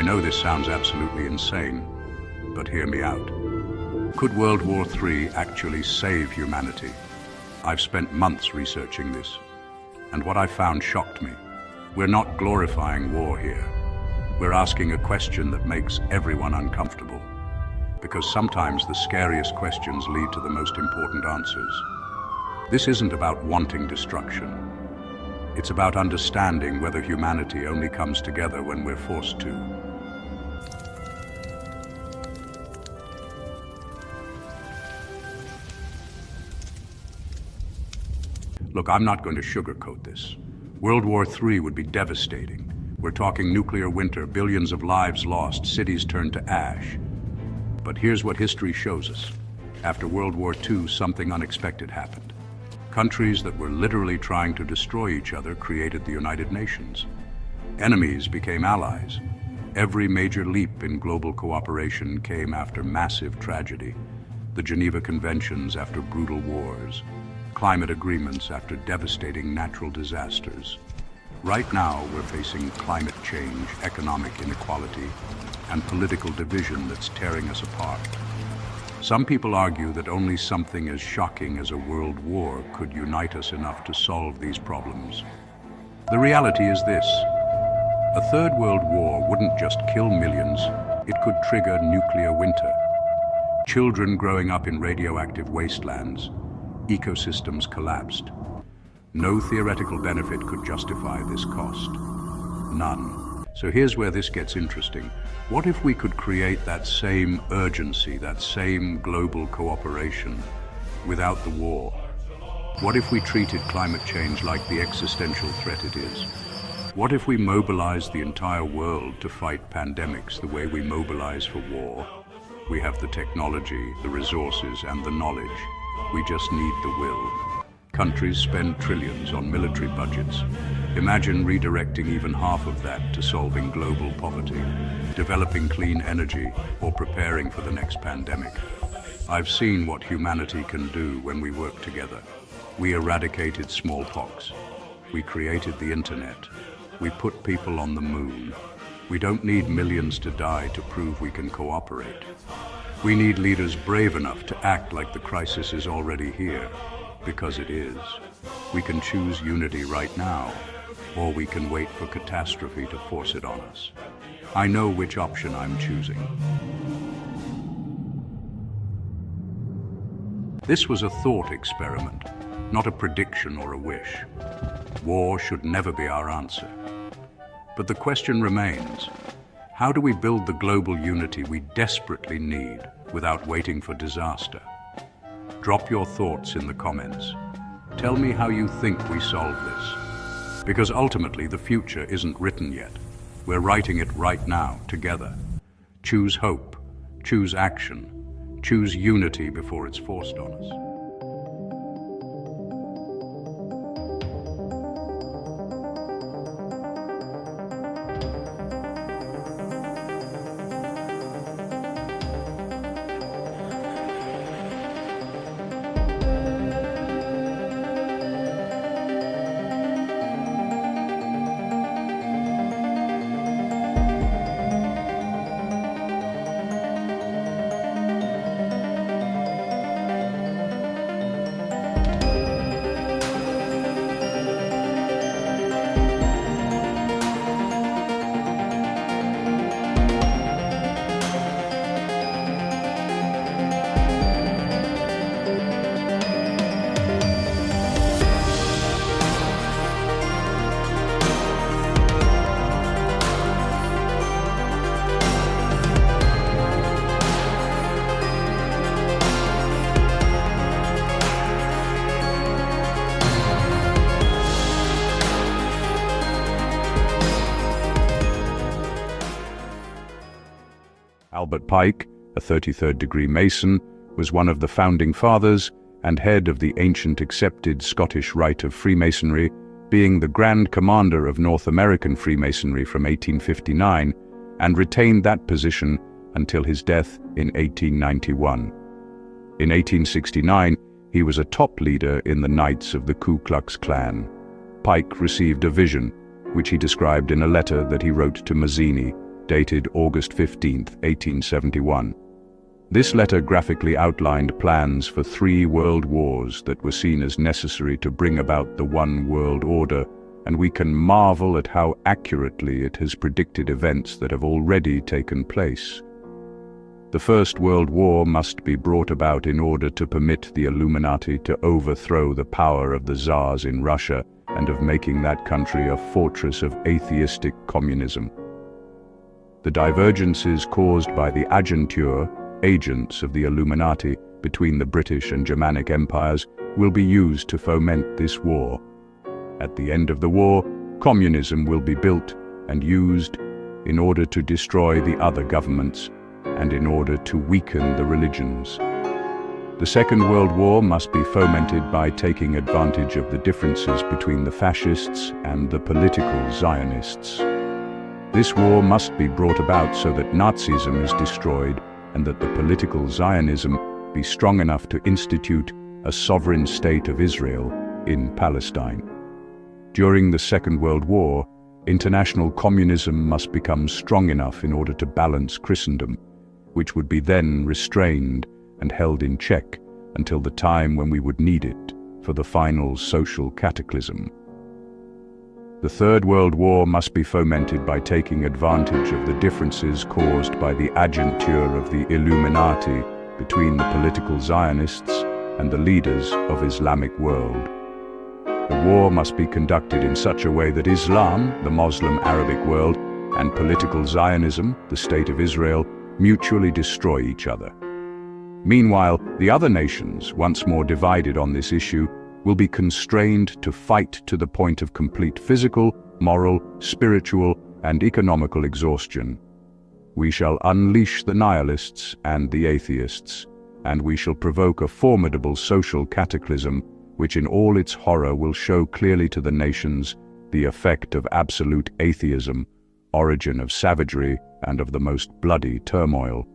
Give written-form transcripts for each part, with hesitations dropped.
know this sounds absolutely insane, but hear me out. Could World War III actually save humanity? I've spent months researching this, and what I found shocked me. We're not glorifying war here. We're asking a question that makes everyone uncomfortable, because sometimes the scariest questions lead to the most important answers. This isn't about wanting destruction. It's about understanding whether humanity only comes together when we're forced to. Look, I'm not going to sugarcoat this. World War III would be devastating. We're talking nuclear winter, billions of lives lost, cities turned to ash. But here's what history shows us. After World War II, something unexpected happened. Countries that were literally trying to destroy each other created the United Nations. Enemies became allies. Every major leap in global cooperation came after massive tragedy. The Geneva Conventions after brutal wars. Climate agreements after devastating natural disasters. Right now, we're facing climate change, economic inequality, and political division that's tearing us apart. Some people argue that only something as shocking as a world war could unite us enough to solve these problems. The reality is this: a third world war wouldn't just kill millions, it could trigger nuclear winter. Children growing up in radioactive wastelands, ecosystems collapsed. No theoretical benefit could justify this cost. None. So here's where this gets interesting. What if we could create that same urgency, that same global cooperation without the war? What if we treated climate change like the existential threat it is? What if we mobilized the entire world to fight pandemics the way we mobilize for war? We have the technology, the resources, and the knowledge. We just need the will. Countries spend trillions on military budgets. Imagine redirecting even half of that to solving global poverty, developing clean energy, or preparing for the next pandemic. I've seen what humanity can do when we work together. We eradicated smallpox. We created the internet. We put people on the moon. We don't need millions to die to prove we can cooperate. We need leaders brave enough to act like the crisis is already here, because it is. We can choose unity right now, or we can wait for catastrophe to force it on us. I know which option I'm choosing. This was a thought experiment, not a prediction or a wish. War should never be our answer. But the question remains: how do we build the global unity we desperately need without waiting for disaster? Drop your thoughts in the comments. Tell me how you think we solve this. Because ultimately, the future isn't written yet. We're writing it right now, together. Choose hope, choose action, choose unity before it's forced on us. Albert Pike, a 33rd degree Mason, was one of the founding fathers and head of the ancient accepted Scottish rite of Freemasonry, being the Grand Commander of North American Freemasonry from 1859, and retained that position until his death in 1891. In 1869, he was a top leader in the Knights of the Ku Klux Klan. Pike received a vision, which he described in a letter that he wrote to Mazzini, dated August 15, 1871. This letter graphically outlined plans for 3 world wars that were seen as necessary to bring about the one world order, and we can marvel at how accurately it has predicted events that have already taken place. The First World War must be brought about in order to permit the Illuminati to overthrow the power of the Tsars in Russia and of making that country a fortress of atheistic communism. The divergences caused by the agentur, agents of the Illuminati, between the British and Germanic empires will be used to foment this war. At the end of the war, communism will be built and used in order to destroy the other governments and in order to weaken the religions. The Second World War must be fomented by taking advantage of the differences between the fascists and the political Zionists. This war must be brought about so that Nazism is destroyed and that the political Zionism be strong enough to institute a sovereign state of Israel in Palestine. During the Second World War, international communism must become strong enough in order to balance Christendom, which would be then restrained and held in check until the time when we would need it for the final social cataclysm. The Third World War must be fomented by taking advantage of the differences caused by the agentur of the Illuminati between the political Zionists and the leaders of Islamic world. The war must be conducted in such a way that Islam, the Muslim Arabic world, and political Zionism, the State of Israel, mutually destroy each other. Meanwhile, the other nations, once more divided on this issue, will be constrained to fight to the point of complete physical, moral, spiritual, and economical exhaustion. We shall unleash the nihilists and the atheists, and we shall provoke a formidable social cataclysm which in all its horror will show clearly to the nations the effect of absolute atheism, origin of savagery, and of the most bloody turmoil.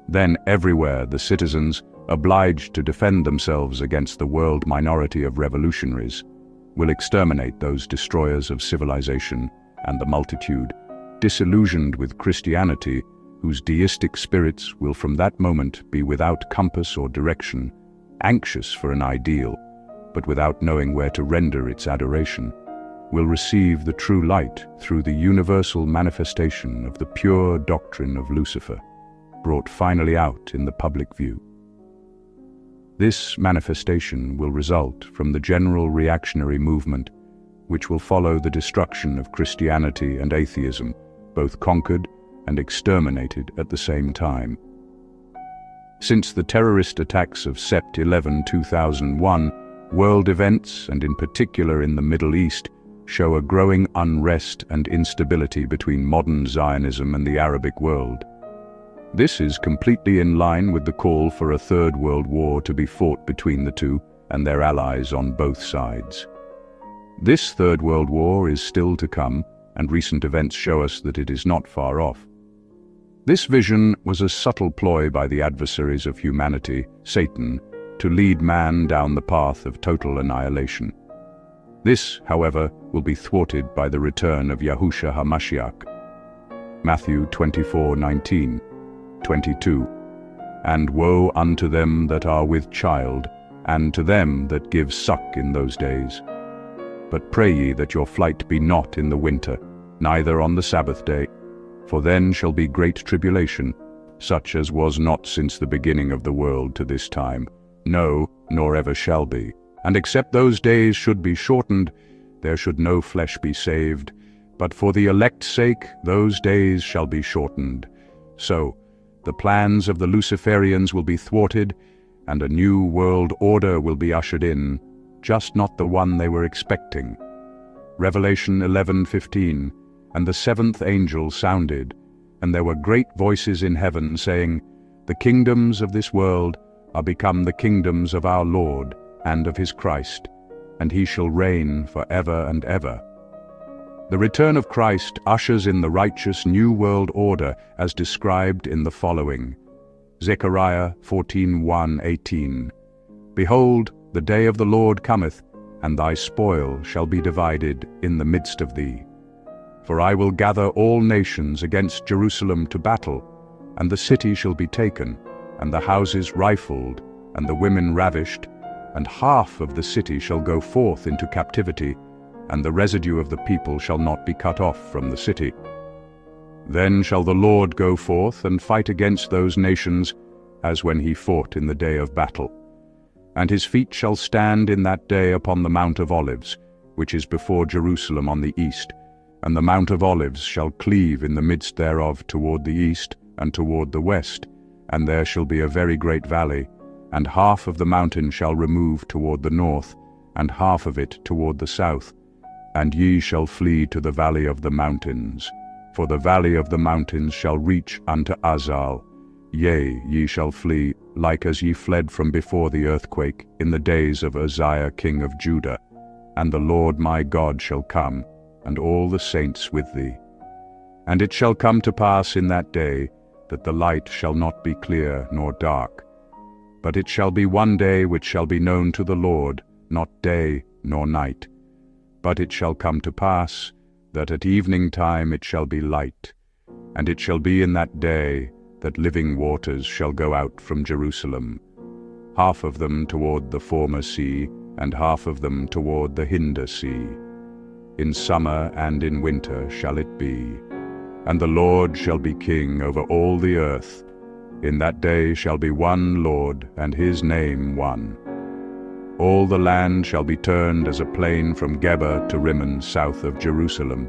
Then everywhere the citizens, obliged to defend themselves against the world minority of revolutionaries, will exterminate those destroyers of civilization, and the multitude, disillusioned with Christianity, whose deistic spirits will from that moment be without compass or direction, anxious for an ideal, but without knowing where to render its adoration, will receive the true light through the universal manifestation of the pure doctrine of Lucifer, brought finally out in the public view. This manifestation will result from the general reactionary movement, which will follow the destruction of Christianity and atheism, both conquered and exterminated at the same time. Since the terrorist attacks of Sept 11, 2001, world events, and in particular in the Middle East, show a growing unrest and instability between modern Zionism and the Arabic world. This is completely in line with the call for a Third World War to be fought between the two and their allies on both sides. This Third World War is still to come, and recent events show us that it is not far off. This vision was a subtle ploy by the adversaries of humanity, Satan, to lead man down the path of total annihilation. This, however, will be thwarted by the return of Yahushua HaMashiach. Matthew 24:19, 22. And woe unto them that are with child, and to them that give suck in those days. But pray ye that your flight be not in the winter, neither on the Sabbath day, for then shall be great tribulation, such as was not since the beginning of the world to this time, no, nor ever shall be. And except those days should be shortened, there should no flesh be saved, but for the elect's sake those days shall be shortened. So, the plans of the Luciferians will be thwarted, and a new world order will be ushered in, just not the one they were expecting. Revelation 11:15, and the seventh angel sounded, and there were great voices in heaven saying, The kingdoms of this world are become the kingdoms of our Lord and of his Christ, and he shall reign for ever and ever. The return of Christ ushers in the righteous new world order as described in the following. Zechariah 14:1-18. Behold, the day of the Lord cometh, and thy spoil shall be divided in the midst of thee. For I will gather all nations against Jerusalem to battle, and the city shall be taken, and the houses rifled, and the women ravished, and half of the city shall go forth into captivity, and the residue of the people shall not be cut off from the city. Then shall the Lord go forth and fight against those nations, as when he fought in the day of battle. And his feet shall stand in that day upon the Mount of Olives, which is before Jerusalem on the east, and the Mount of Olives shall cleave in the midst thereof toward the east and toward the west, and there shall be a very great valley, and half of the mountain shall remove toward the north, and half of it toward the south. And ye shall flee to the valley of the mountains, for the valley of the mountains shall reach unto Azal. Yea, ye shall flee, like as ye fled from before the earthquake in the days of Uzziah king of Judah. And the Lord my God shall come, and all the saints with thee. And it shall come to pass in that day, that the light shall not be clear nor dark. But it shall be one day which shall be known to the Lord, not day nor night. But it shall come to pass, that at evening time it shall be light. And it shall be in that day, that living waters shall go out from Jerusalem, half of them toward the former sea, and half of them toward the hinder sea. In summer and in winter shall it be. And the Lord shall be king over all the earth. In that day shall be one Lord, and his name one. All the land shall be turned as a plain from Geba to Rimmon south of Jerusalem.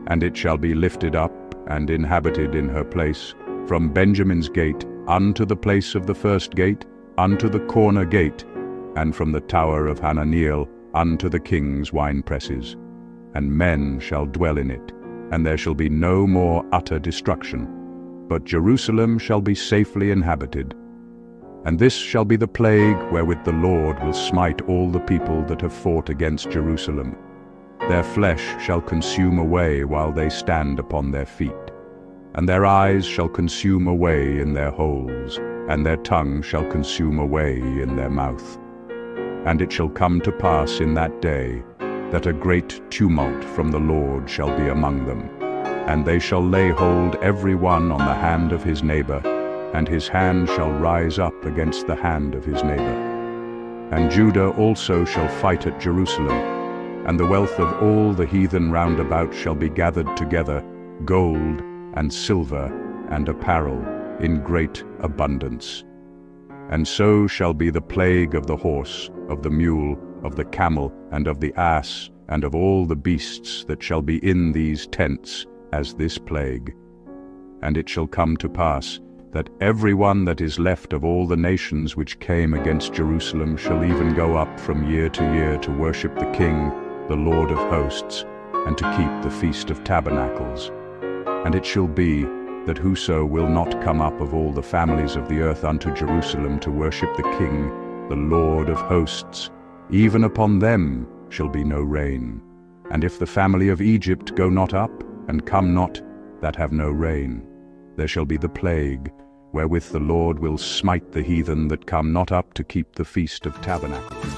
And it shall be lifted up and inhabited in her place, from Benjamin's gate unto the place of the first gate, unto the corner gate, and from the tower of Hananeel unto the king's winepresses. And men shall dwell in it, and there shall be no more utter destruction, but Jerusalem shall be safely inhabited. And this shall be the plague wherewith the Lord will smite all the people that have fought against Jerusalem. Their flesh shall consume away while they stand upon their feet, and their eyes shall consume away in their holes, and their tongue shall consume away in their mouth. And it shall come to pass in that day, that a great tumult from the Lord shall be among them, and they shall lay hold every one on the hand of his neighbor, and his hand shall rise up against the hand of his neighbor. And Judah also shall fight at Jerusalem, and the wealth of all the heathen round about shall be gathered together, gold and silver and apparel in great abundance. And so shall be the plague of the horse, of the mule, of the camel, and of the ass, and of all the beasts that shall be in these tents, as this plague. And it shall come to pass, that every one that is left of all the nations which came against Jerusalem shall even go up from year to year to worship the King, the Lord of hosts, and to keep the Feast of Tabernacles. And it shall be, that whoso will not come up of all the families of the earth unto Jerusalem to worship the King, the Lord of hosts, even upon them shall be no rain. And if the family of Egypt go not up, and come not, that have no rain, there shall be the plague, wherewith the Lord will smite the heathen that come not up to keep the Feast of Tabernacles.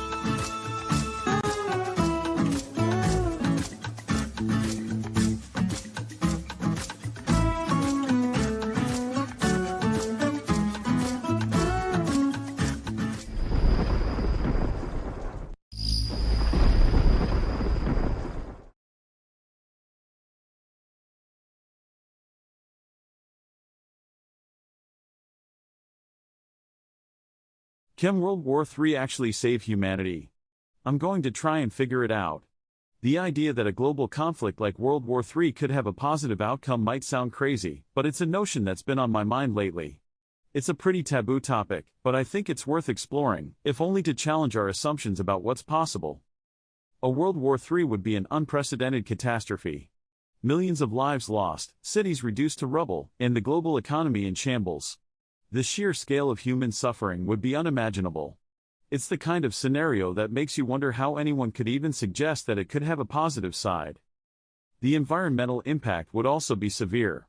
Can World War III actually save humanity? I'm going to try and figure it out. The idea that a global conflict like World War III could have a positive outcome might sound crazy, but it's a notion that's been on my mind lately. It's a pretty taboo topic, but I think it's worth exploring, if only to challenge our assumptions about what's possible. A World War III would be an unprecedented catastrophe. Millions of lives lost, cities reduced to rubble, and the global economy in shambles. The sheer scale of human suffering would be unimaginable. It's the kind of scenario that makes you wonder how anyone could even suggest that it could have a positive side. The environmental impact would also be severe.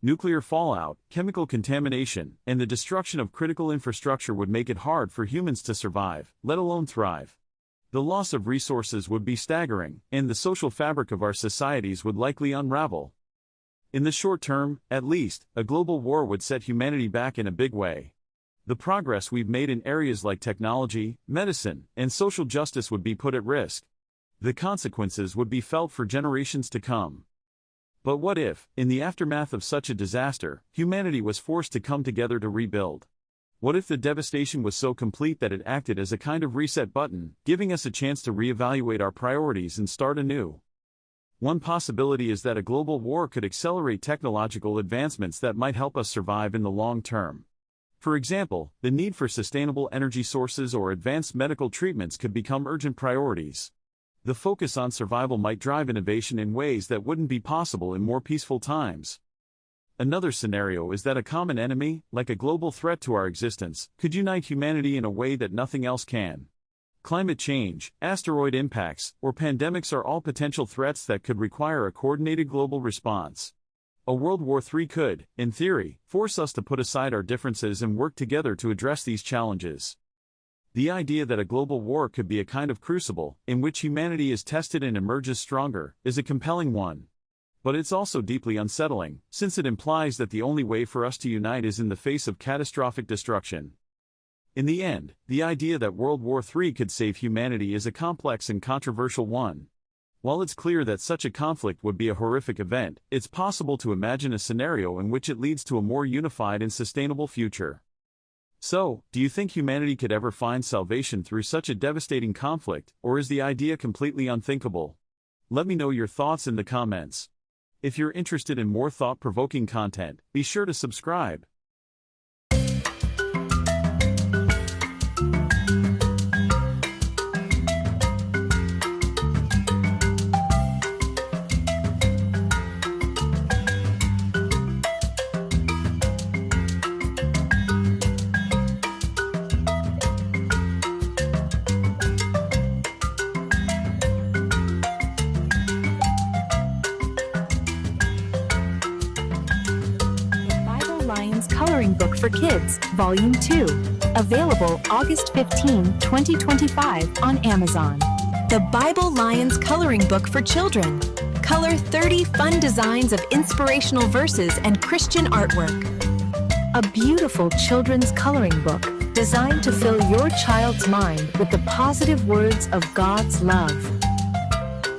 Nuclear fallout, chemical contamination, and the destruction of critical infrastructure would make it hard for humans to survive, let alone thrive. The loss of resources would be staggering, and the social fabric of our societies would likely unravel. In the short term, at least, a global war would set humanity back in a big way. The progress we've made in areas like technology, medicine, and social justice would be put at risk. The consequences would be felt for generations to come. But what if, in the aftermath of such a disaster, humanity was forced to come together to rebuild? What if the devastation was so complete that it acted as a kind of reset button, giving us a chance to reevaluate our priorities and start anew? One possibility is that a global war could accelerate technological advancements that might help us survive in the long term. For example, the need for sustainable energy sources or advanced medical treatments could become urgent priorities. The focus on survival might drive innovation in ways that wouldn't be possible in more peaceful times. Another scenario is that a common enemy, like a global threat to our existence, could unite humanity in a way that nothing else can. Climate change, asteroid impacts, or pandemics are all potential threats that could require a coordinated global response. A World War III could, in theory, force us to put aside our differences and work together to address these challenges. The idea that a global war could be a kind of crucible, in which humanity is tested and emerges stronger, is a compelling one. But it's also deeply unsettling, since it implies that the only way for us to unite is in the face of catastrophic destruction. In the end, the idea that World War III could save humanity is a complex and controversial one. While it's clear that such a conflict would be a horrific event, it's possible to imagine a scenario in which it leads to a more unified and sustainable future. So, do you think humanity could ever find salvation through such a devastating conflict, or is the idea completely unthinkable? Let me know your thoughts in the comments. If you're interested in more thought-provoking content, be sure to subscribe. Coloring Book for Kids, Volume 2. Available August 15, 2025 on Amazon. The Bible Lions Coloring Book for Children. Color 30 fun designs of inspirational verses and Christian artwork. A beautiful children's coloring book designed to fill your child's mind with the positive words of God's love.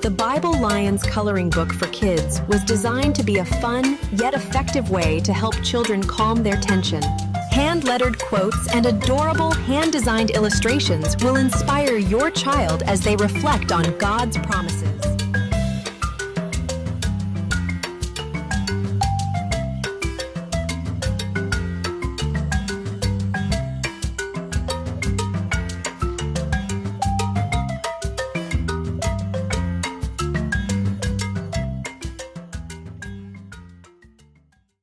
The Bible Lions Coloring Book for Kids was designed to be a fun, yet effective way to help children calm their tension. Hand-lettered quotes and adorable hand-designed illustrations will inspire your child as they reflect on God's promises.